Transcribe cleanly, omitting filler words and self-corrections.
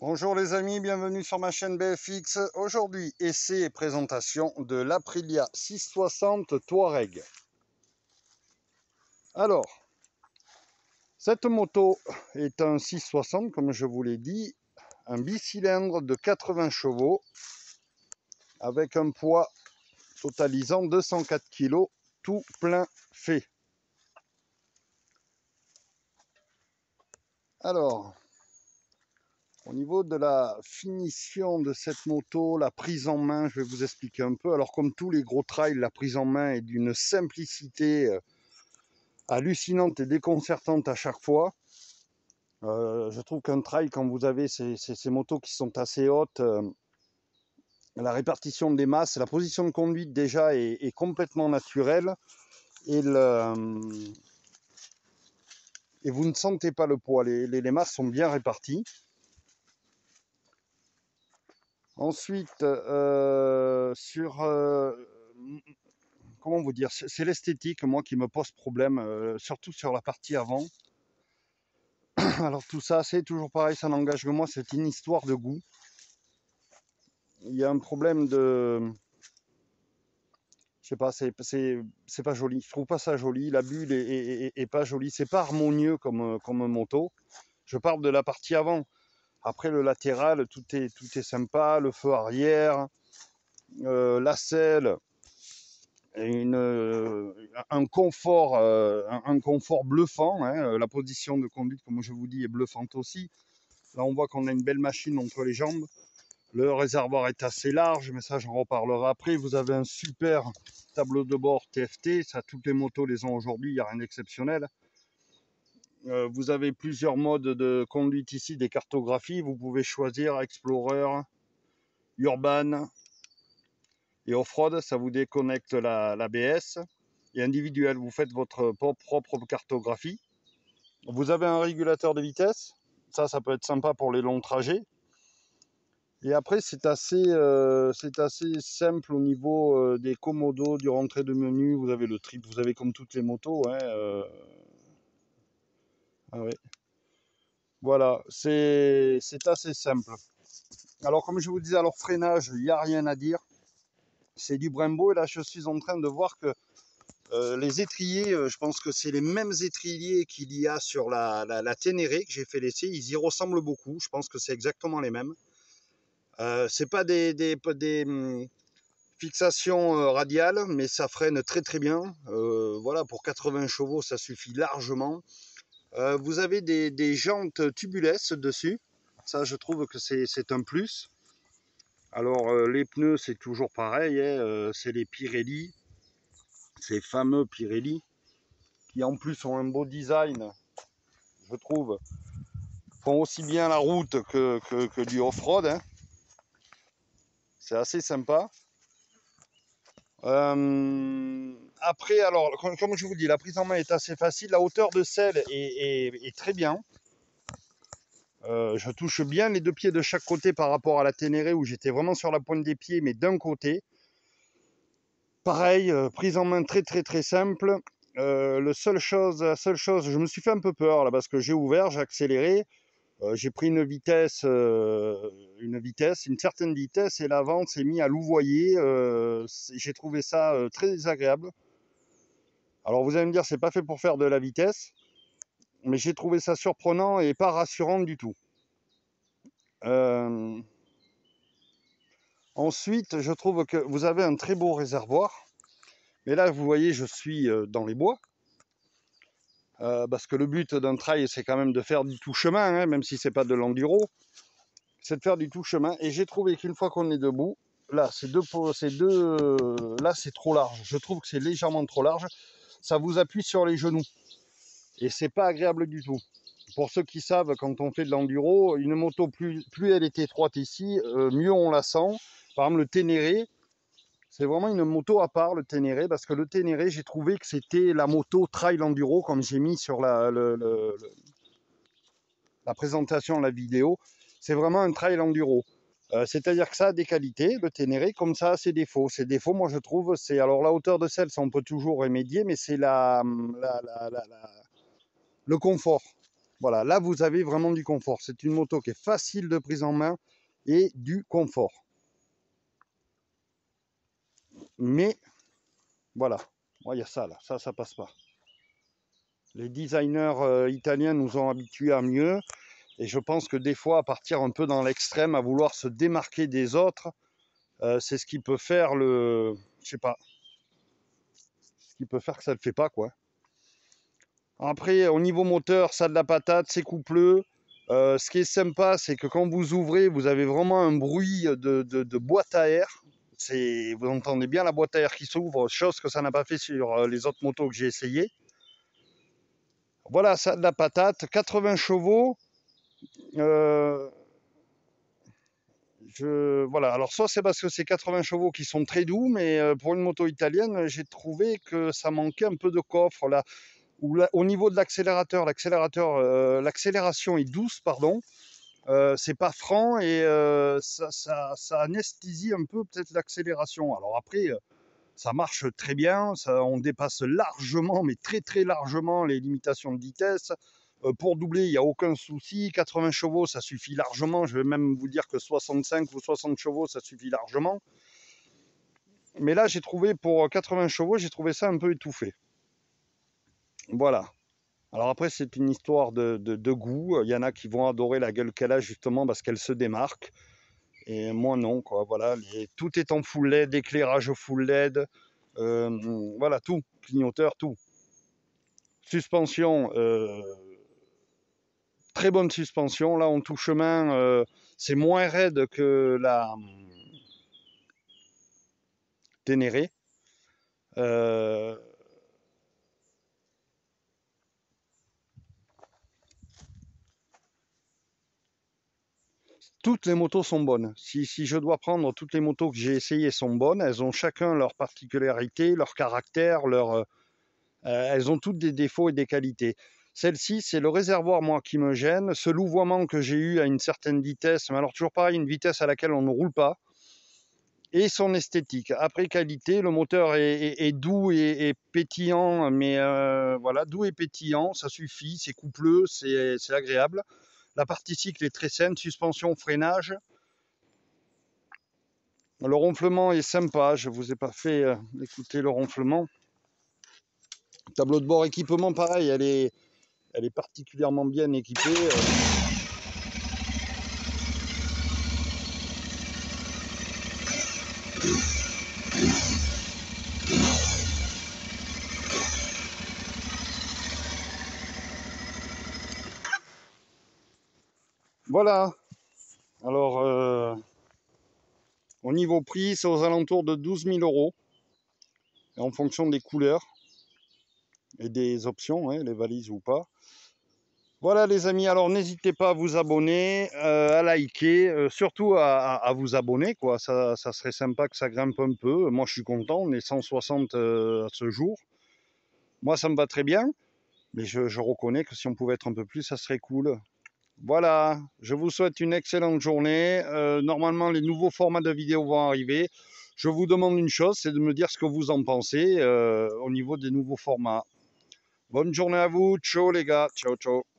Bonjour les amis, bienvenue sur ma chaîne BFX. Aujourd'hui, essai et présentation de l'Aprilia 660 Touareg. Alors, cette moto est un 660, comme je vous l'ai dit, un bicylindre de 80 chevaux avec un poids totalisant 204 kg, tout plein fait. Alors, au niveau de la finition de cette moto, la prise en main, je vais vous expliquer un peu. Alors comme tous les gros trails, la prise en main est d'une simplicité hallucinante et déconcertante à chaque fois. Je trouve qu'un trail, quand vous avez ces motos qui sont assez hautes, la répartition des masses, la position de conduite déjà est complètement naturelle et, et vous ne sentez pas le poids. Les masses sont bien réparties. Ensuite, comment vous dire, c'est l'esthétique, moi, qui me pose problème, surtout sur la partie avant. Alors tout ça, c'est toujours pareil, ça n'engage que moi, c'est une histoire de goût. Il y a un problème de... Je sais pas, c'est pas joli. Je trouve pas ça joli. La bulle est pas jolie. C'est pas harmonieux comme moto. Je parle de la partie avant. Après le latéral, tout est sympa. Le feu arrière, la selle, un confort bluffant, hein. La position de conduite, comme je vous dis, est bluffante aussi. Là, on voit qu'on a une belle machine entre les jambes. Le réservoir est assez large, mais ça, j'en reparlerai après. Vous avez un super tableau de bord TFT. Ça, toutes les motos les ont aujourd'hui. Il n'y a rien d'exceptionnel. Vous avez plusieurs modes de conduite ici, des cartographies. Vous pouvez choisir Explorer, Urban et Off-Road. Ça vous déconnecte l'ABS. Et individuel, vous faites votre propre cartographie. Vous avez un régulateur de vitesse. Ça peut être sympa pour les longs trajets. Et après, c'est assez simple au niveau des commodos, du rentrée de menu. Vous avez le trip, vous avez comme toutes les motos, hein, ah ouais. Voilà, c'est assez simple. Alors, comme je vous disais, alors freinage, il n'y a rien à dire. C'est du Brembo. Et là, je suis en train de voir que les étriers, je pense que c'est les mêmes étriers qu'il y a sur la Ténéré que j'ai fait l'essai. Ils y ressemblent beaucoup. Je pense que c'est exactement les mêmes. C'est pas des fixations radiales, mais ça freine très très bien. Voilà, pour 80 chevaux, ça suffit largement. Vous avez des jantes tubuless dessus. Ça, je trouve que c'est un plus. Alors, les pneus, c'est toujours pareil, hein, c'est les Pirelli, ces fameux Pirelli, qui en plus ont un beau design, je trouve. Font aussi bien la route que du off-road, hein. C'est assez sympa. Après, alors, comme je vous dis, la prise en main est assez facile. La hauteur de selle est très bien. Je touche bien les deux pieds de chaque côté par rapport à la Ténéré où j'étais vraiment sur la pointe des pieds, mais d'un côté. Pareil, prise en main très très très simple. La seule chose, je me suis fait un peu peur là parce que j'ai ouvert, j'ai accéléré. J'ai pris une certaine vitesse et l'avant s'est mis à louvoyer. J'ai trouvé ça très désagréable. Alors vous allez me dire, c'est pas fait pour faire de la vitesse, mais j'ai trouvé ça surprenant et pas rassurant du tout. Ensuite, je trouve que vous avez un très beau réservoir, mais là vous voyez, je suis dans les bois. Parce que le but d'un trail, c'est quand même de faire du tout chemin, hein, même si c'est pas de l'enduro. C'est de faire du tout chemin. Et j'ai trouvé qu'une fois qu'on est debout, là, là, c'est trop large. Je trouve que c'est légèrement trop large. Ça vous appuie sur les genoux. Et c'est pas agréable du tout. Pour ceux qui savent, quand on fait de l'enduro, une moto, plus elle est étroite ici, mieux on la sent. Par exemple, le Ténéré, c'est vraiment une moto à part, le Ténéré, parce que le Ténéré, j'ai trouvé que c'était la moto trail enduro, comme j'ai mis sur la présentation, la vidéo. C'est vraiment un trail enduro. C'est-à-dire que ça a des qualités, le Ténéré, comme ça a ses défauts. Ses défauts, moi je trouve, c'est alors la hauteur de selle, ça on peut toujours remédier, mais c'est le confort. Voilà, là vous avez vraiment du confort. C'est une moto qui est facile de prise en main et du confort. Mais voilà, il y a ça là, ça passe pas. Les designers italiens nous ont habitués à mieux. Et je pense que des fois, à partir un peu dans l'extrême, à vouloir se démarquer des autres, c'est ce qui peut faire le... Je sais pas. Ce qui peut faire que ça ne le fait pas, quoi. Après, au niveau moteur, ça a de la patate, c'est coupleux. Ce qui est sympa, c'est que quand vous ouvrez, vous avez vraiment un bruit de boîte à air. Vous entendez bien la boîte à air qui s'ouvre, chose que ça n'a pas fait sur les autres motos que j'ai essayées. Voilà, ça a de la patate. 80 chevaux. Voilà, alors soit c'est parce que c'est 80 chevaux qui sont très doux, mais pour une moto italienne, j'ai trouvé que ça manquait un peu de coffre là. Au niveau de l'accélérateur, l'accélération est douce, pardon. C'est pas franc et ça anesthésie un peu peut-être l'accélération. Alors après, ça marche très bien, on dépasse largement, mais très très largement les limitations de vitesse. Pour doubler, il n'y a aucun souci. 80 chevaux, ça suffit largement. Je vais même vous dire que 65 ou 60 chevaux, ça suffit largement. Mais là, j'ai trouvé pour 80 chevaux, j'ai trouvé ça un peu étouffé. Voilà. Alors après, c'est une histoire de goût. Il y en a qui vont adorer la gueule qu'elle a justement parce qu'elle se démarque. Et moi, non, quoi. Voilà, tout est en full LED, éclairage full LED. Voilà, tout. Clignoteur, tout. Suspension, très bonne suspension. Là, en tout chemin, c'est moins raide que la Ténéré. Toutes les motos sont bonnes. Si je dois prendre toutes les motos que j'ai essayées sont bonnes. Elles ont chacun leur particularité, leur caractère, elles ont toutes des défauts et des qualités. Celle-ci, c'est le réservoir, moi, qui me gêne. Ce louvoiement que j'ai eu à une certaine vitesse, mais alors toujours pareil, une vitesse à laquelle on ne roule pas. Et son esthétique. Après qualité, le moteur est doux et pétillant, mais voilà, doux et pétillant, ça suffit, c'est coupleux, c'est agréable. La partie cycle est très saine, suspension, freinage. Le ronflement est sympa, je ne vous ai pas fait écouter le ronflement. Tableau de bord équipement, pareil, elle est particulièrement bien équipée. Voilà. Alors, au niveau prix, c'est aux alentours de 12 000 €, en fonction des couleurs et des options, hein, les valises ou pas. Voilà les amis, alors n'hésitez pas à vous abonner, à liker, surtout à vous abonner, quoi. Ça serait sympa que ça grimpe un peu. Moi je suis content, on est 160 à ce jour. Moi ça me va très bien, mais je reconnais que si on pouvait être un peu plus, ça serait cool. Voilà, je vous souhaite une excellente journée. Normalement les nouveaux formats de vidéos vont arriver. Je vous demande une chose, c'est de me dire ce que vous en pensez au niveau des nouveaux formats. Bonne journée à vous, ciao les gars, ciao ciao.